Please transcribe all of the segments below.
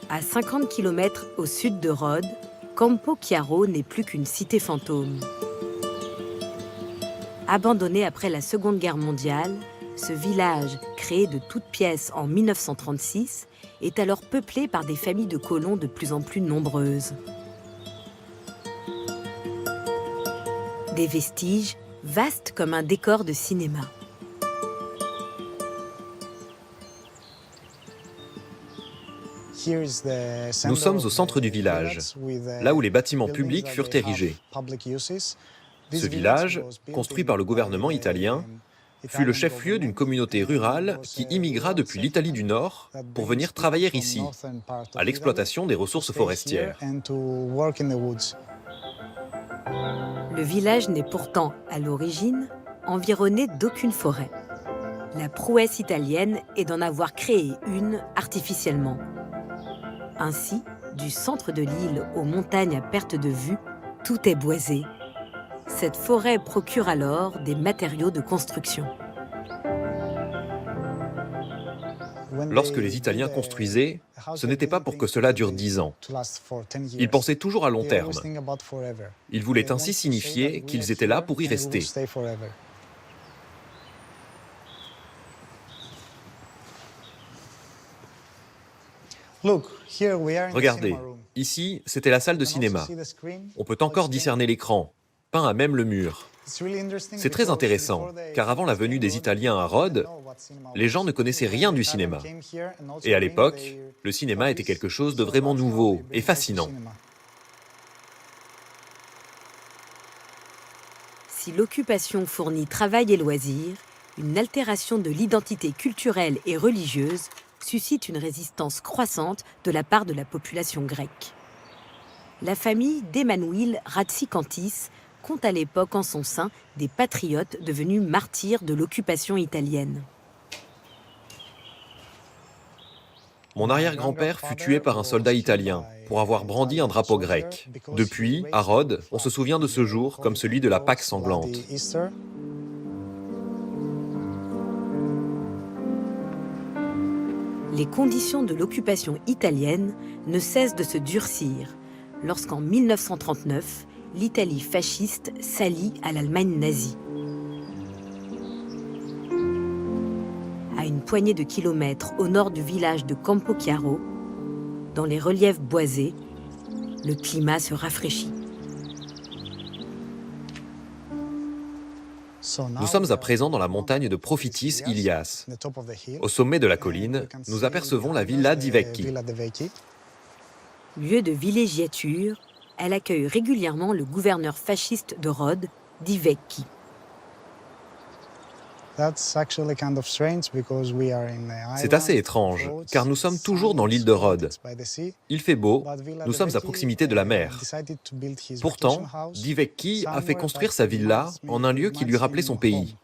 À 50 km au sud de Rhodes, Campo Chiaro n'est plus qu'une cité fantôme. Abandonné après la Seconde Guerre mondiale, ce village, créé de toutes pièces en 1936, est alors peuplé par des familles de colons de plus en plus nombreuses. Des vestiges vastes comme un décor de cinéma. Nous sommes au centre du village, là où les bâtiments publics furent érigés. Ce village, construit par le gouvernement italien, fut le chef-lieu d'une communauté rurale qui immigra depuis l'Italie du Nord pour venir travailler ici, à l'exploitation des ressources forestières. Le village n'est pourtant, à l'origine, environné d'aucune forêt. La prouesse italienne est d'en avoir créé une artificiellement. Ainsi, du centre de l'île aux montagnes à perte de vue, tout est boisé. Cette forêt procure alors des matériaux de construction. Lorsque les Italiens construisaient, ce n'était pas pour que cela dure 10 ans. Ils pensaient toujours à long terme. Ils voulaient ainsi signifier qu'ils étaient là pour y rester. Regardez, ici, c'était la salle de cinéma. On peut encore discerner l'écran, peint à même le mur. C'est très intéressant, car avant la venue des Italiens à Rhodes, les gens ne connaissaient rien du cinéma. Et à l'époque, le cinéma était quelque chose de vraiment nouveau et fascinant. Si l'occupation fournit travail et loisirs, une altération de l'identité culturelle et religieuse suscite une résistance croissante de la part de la population grecque. La famille d'Emmanuil Ratzikantis compte à l'époque en son sein des patriotes devenus martyrs de l'occupation italienne. Mon arrière-grand-père fut tué par un soldat italien pour avoir brandi un drapeau grec. Depuis, à Rhodes, on se souvient de ce jour comme celui de la Pâque sanglante. Les conditions de l'occupation italienne ne cessent de se durcir lorsqu'en 1939, l'Italie fasciste s'allie à l'Allemagne nazie. À une poignée de kilomètres au nord du village de Campo Chiaro, dans les reliefs boisés, le climat se rafraîchit. Nous sommes à présent dans la montagne de Prophytis Ilias. Au sommet de la colline, nous apercevons la villa d'Ivecchi. Lieu de villégiature, elle accueille régulièrement le gouverneur fasciste de Rhodes, Divecchi. C'est assez étrange, car nous sommes toujours dans l'île de Rhodes. Il fait beau, nous sommes à proximité de la mer. Pourtant, Divecchi a fait construire sa villa en un lieu qui lui rappelait son pays.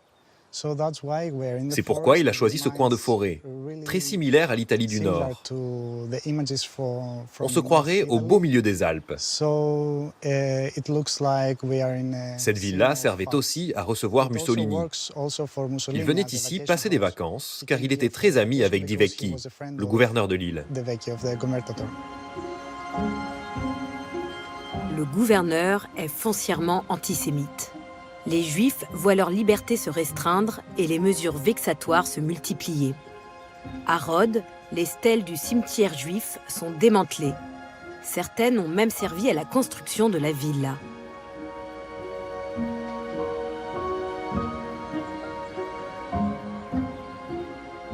C'est pourquoi il a choisi ce coin de forêt, très similaire à l'Italie du Nord. On se croirait au beau milieu des Alpes. Cette villa servait aussi à recevoir Mussolini. Il venait ici passer des vacances, car il était très ami avec Divecchi, le gouverneur de l'île. Le gouverneur est foncièrement antisémite. Les Juifs voient leur liberté se restreindre et les mesures vexatoires se multiplier. À Rhodes, les stèles du cimetière juif sont démantelées. Certaines ont même servi à la construction de la villa.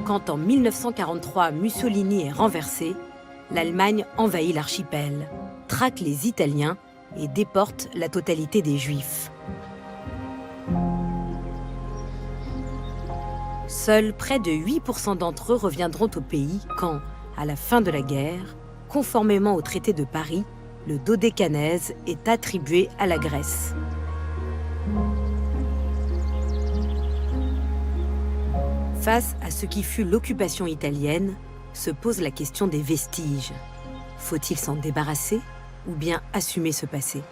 Quand en 1943 Mussolini est renversé, l'Allemagne envahit l'archipel, traque les Italiens et déporte la totalité des Juifs. Seuls près de 8% d'entre eux reviendront au pays quand, à la fin de la guerre, conformément au traité de Paris, le Dodécanèse est attribué à la Grèce. Face à ce qui fut l'occupation italienne, se pose la question des vestiges. Faut-il s'en débarrasser ou bien assumer ce passé ?